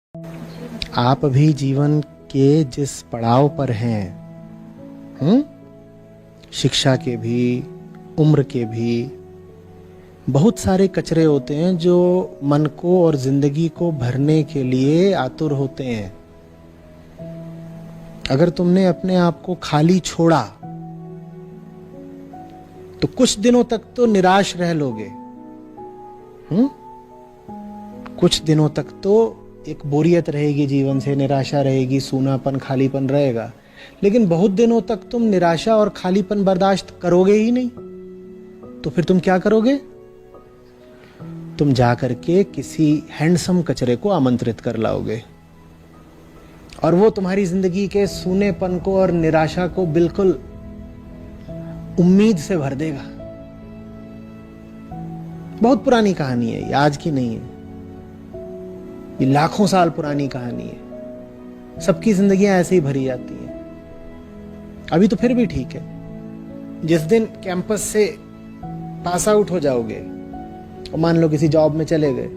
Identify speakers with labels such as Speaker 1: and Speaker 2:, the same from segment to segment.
Speaker 1: आप अभी जीवन के जिस पड़ाव पर हैं, शिक्षा के भी, उम्र के भी, बहुत सारे कचरे होते हैं जो मन को और जिंदगी को भरने के लिए आतुर होते हैं। अगर तुमने अपने आप को खाली छोड़ा तो कुछ दिनों तक तो निराश रह लोगे। कुछ दिनों तक तो एक बोरियत रहेगी, जीवन से निराशा रहेगी, सूनापन, खालीपन रहेगा। लेकिन बहुत दिनों तक तुम निराशा और खालीपन बर्दाश्त करोगे ही नहीं। तो फिर तुम क्या करोगे? तुम जा करके किसी हैंडसम कचरे को आमंत्रित कर लाओगे और वो तुम्हारी जिंदगी के सूनेपन को और निराशा को बिल्कुल उम्मीद से भर देगा। बहुत पुरानी कहानी है ये, आज की नहीं है। ये लाखों साल पुरानी कहानी है। सबकी जिंदगियां ऐसे ही भरी जाती हैं। अभी तो फिर भी ठीक है। जिस दिन कैंपस से पास आउट हो जाओगे और मान लो किसी जॉब में चले गए,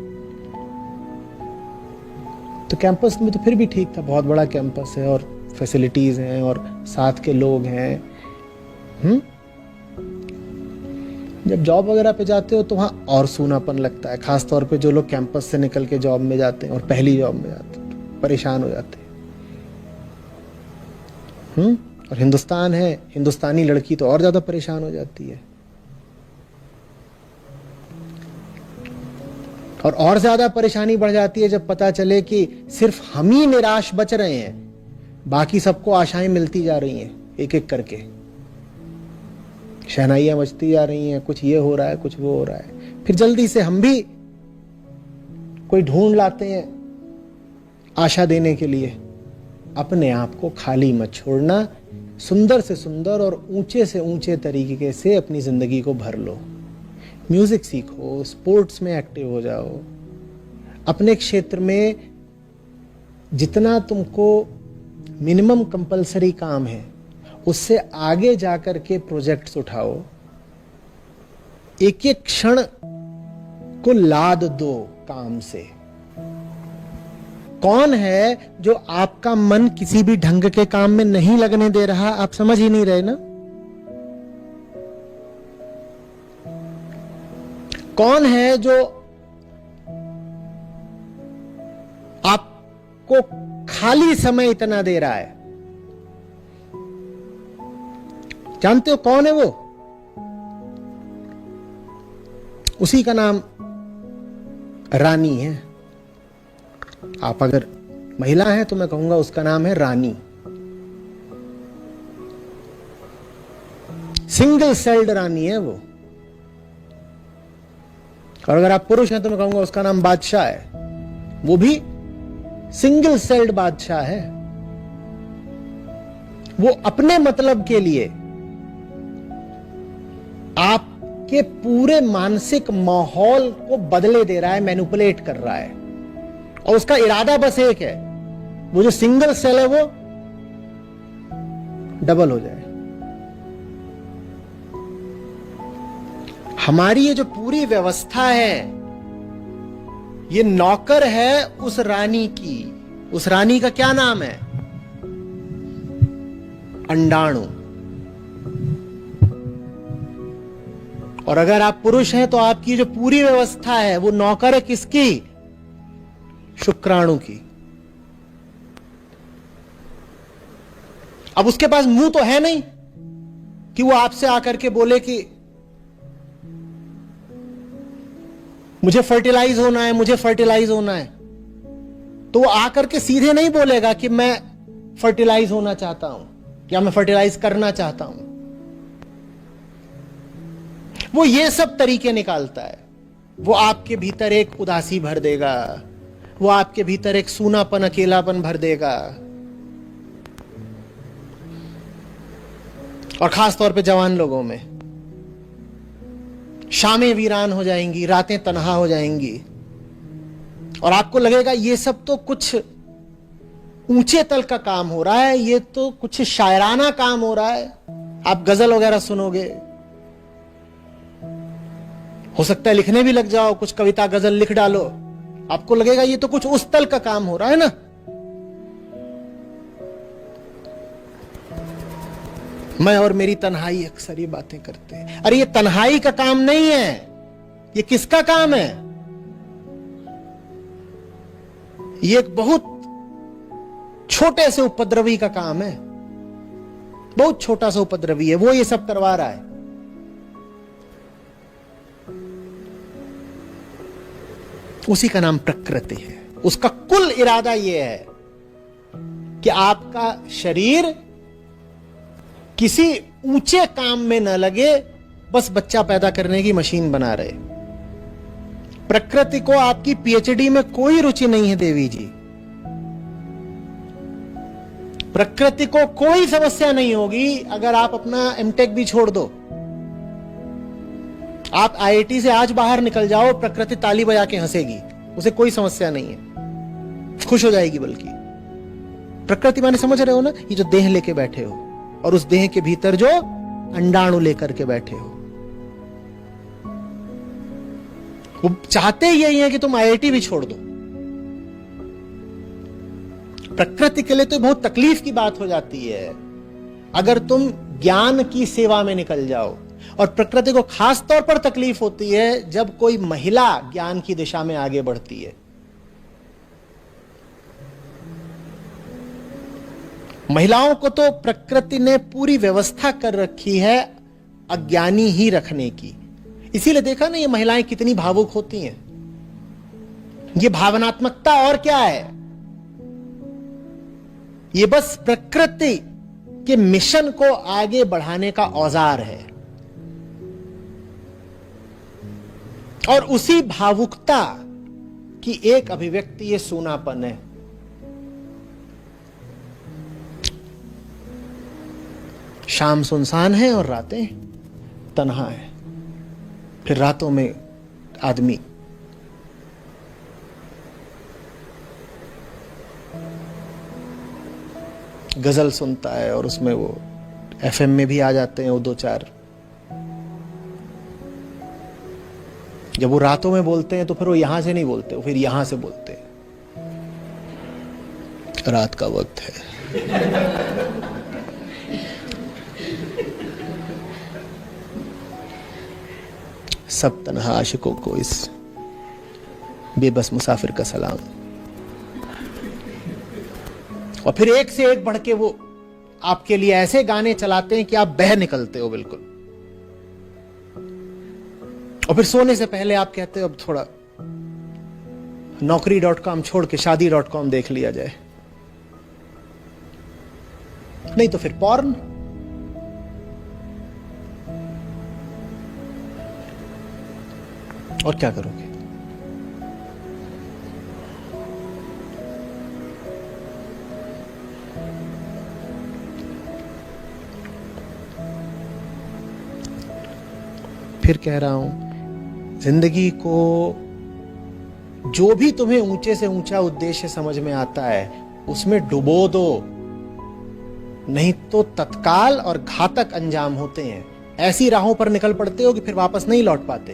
Speaker 1: तो कैंपस में तो फिर भी ठीक था, बहुत बड़ा कैंपस है और फैसिलिटीज हैं और साथ के लोग हैं। जब जॉब वगैरह पे जाते हो तो वहां और सूनापन लगता है, खासतौर पे जो लोग कैंपस से निकल के जॉब में जाते हैं और पहली जॉब में जाते हैं, परेशान हो जाते हैं। और हिंदुस्तान है, हिंदुस्तानी लड़की तो और ज्यादा परेशान हो जाती है। और ज्यादा परेशानी बढ़ जाती है जब पता चले कि सिर्फ हम ही निराश बच रहे हैं, बाकी सबको आशाएं मिलती जा रही हैं एक एक करके। शहनाइयां बजती जा रही हैं, कुछ ये हो रहा है, कुछ वो हो रहा है। फिर जल्दी से हम भी कोई ढूंढ लाते हैं आशा देने के लिए। अपने आप को खाली मत छोड़ना। सुंदर से सुंदर और ऊंचे से ऊंचे तरीके से अपनी जिंदगी को भर लो। म्यूजिक सीखो, स्पोर्ट्स में एक्टिव हो जाओ। अपने क्षेत्र में जितना तुमको मिनिमम कंपलसरी काम है उससे आगे जाकर के प्रोजेक्ट्स उठाओ। एक एक क्षण को लाद दो काम से। कौन है जो आपका मन किसी भी ढंग के काम में नहीं लगने दे रहा? आप समझ ही नहीं रहे ना। कौन है जो आपको खाली समय इतना दे रहा है? जानते हो कौन है वो? उसी का नाम रानी है। आप अगर महिला हैं तो मैं कहूंगा उसका नाम है रानी। सिंगल सेल्ड रानी है वो। और अगर आप पुरुष हैं तो मैं कहूंगा उसका नाम बादशाह है। वो भी सिंगल सेल्ड बादशाह है। वो अपने मतलब के लिए आपके पूरे मानसिक माहौल को बदले दे रहा है, मैनिपुलेट कर रहा है। और उसका इरादा बस एक है, वो जो सिंगल सेल है वो डबल हो जाए। हमारी ये जो पूरी व्यवस्था है ये नौकर है उस रानी की। उस रानी का क्या नाम है? अंडाणु। और अगर आप पुरुष हैं तो आपकी जो पूरी व्यवस्था है वो नौकर है किसकी? शुक्राणु की। अब उसके पास मुंह तो है नहीं कि वो आपसे आकर के बोले कि मुझे फर्टिलाइज होना है, मुझे फर्टिलाइज होना है। तो वो आकर के सीधे नहीं बोलेगा कि मैं फर्टिलाइज होना चाहता हूं या मैं फर्टिलाइज करना चाहता हूं। वो ये सब तरीके निकालता है। वो आपके भीतर एक उदासी भर देगा, वो आपके भीतर एक सूनापन, अकेलापन भर देगा। और खास तौर पे जवान लोगों में शामें वीरान हो जाएंगी, रातें तन्हा हो जाएंगी और आपको लगेगा ये सब तो कुछ ऊंचे तल का काम हो रहा है, ये तो कुछ शायराना काम हो रहा है। आप गजल वगैरह सुनोगे, हो सकता है लिखने भी लग जाओ, कुछ कविता गजल लिख डालो, आपको लगेगा ये तो कुछ उस तल का काम हो रहा है ना। मैं और मेरी तन्हाई अक्सर ये बातें करते हैं। अरे ये तन्हाई का काम नहीं है, ये किसका काम है? ये एक बहुत छोटे से उपद्रवी का काम है, बहुत छोटा सा उपद्रवी है, वो ये सब करवा रहा है। उसी का नाम प्रकृति है। उसका कुल इरादा यह है कि आपका शरीर किसी ऊंचे काम में न लगे, बस बच्चा पैदा करने की मशीन बना रहे। प्रकृति को आपकी पीएचडी में कोई रुचि नहीं है देवी जी। प्रकृति को कोई समस्या नहीं होगी अगर आप अपना एमटेक भी छोड़ दो। आप आईआईटी से आज बाहर निकल जाओ, प्रकृति ताली बजा के हंसेगी, उसे कोई समस्या नहीं है, खुश हो जाएगी। बल्कि प्रकृति माने समझ रहे हो ना, ये जो देह लेके बैठे हो और उस देह के भीतर जो अंडाणु लेकर के बैठे हो, वो चाहते यही है कि तुम आईआईटी भी छोड़ दो। प्रकृति के लिए तो बहुत तकलीफ की बात हो जाती है अगर तुम ज्ञान की सेवा में निकल जाओ। और प्रकृति को खास तौर पर तकलीफ होती है जब कोई महिला ज्ञान की दिशा में आगे बढ़ती है। महिलाओं को तो प्रकृति ने पूरी व्यवस्था कर रखी है अज्ञानी ही रखने की। इसीलिए देखा ना ये महिलाएं कितनी भावुक होती हैं। ये भावनात्मकता और क्या है? ये बस प्रकृति के मिशन को आगे बढ़ाने का औजार है। और उसी भावुकता की एक अभिव्यक्ति ये सूनापन है। शाम सुनसान है और रातें तन्हा है। फिर रातों में आदमी गजल सुनता है और उसमें वो एफएम में भी आ जाते हैं वो दो चार। जब वो रातों में बोलते हैं तो फिर वो यहां से नहीं बोलते, वो फिर यहां से बोलते हैं। रात का वक्त है, सब तन्हा आशिकों को इस बेबस मुसाफिर का सलाम। और फिर एक से एक बढ़ के वो आपके लिए ऐसे गाने चलाते हैं कि आप बह निकलते हो बिल्कुल। और फिर सोने से पहले आप कहते हो अब थोड़ा Naukri.com छोड़ के Shaadi.com देख लिया जाए, नहीं तो फिर पॉर्न। और क्या करोगे? फिर कह रहा हूं, जिंदगी को जो भी तुम्हें ऊंचे से ऊंचा उद्देश्य समझ में आता है उसमें डुबो दो, नहीं तो तत्काल और घातक अंजाम होते हैं। ऐसी राहों पर निकल पड़ते हो कि फिर वापस नहीं लौट पाते।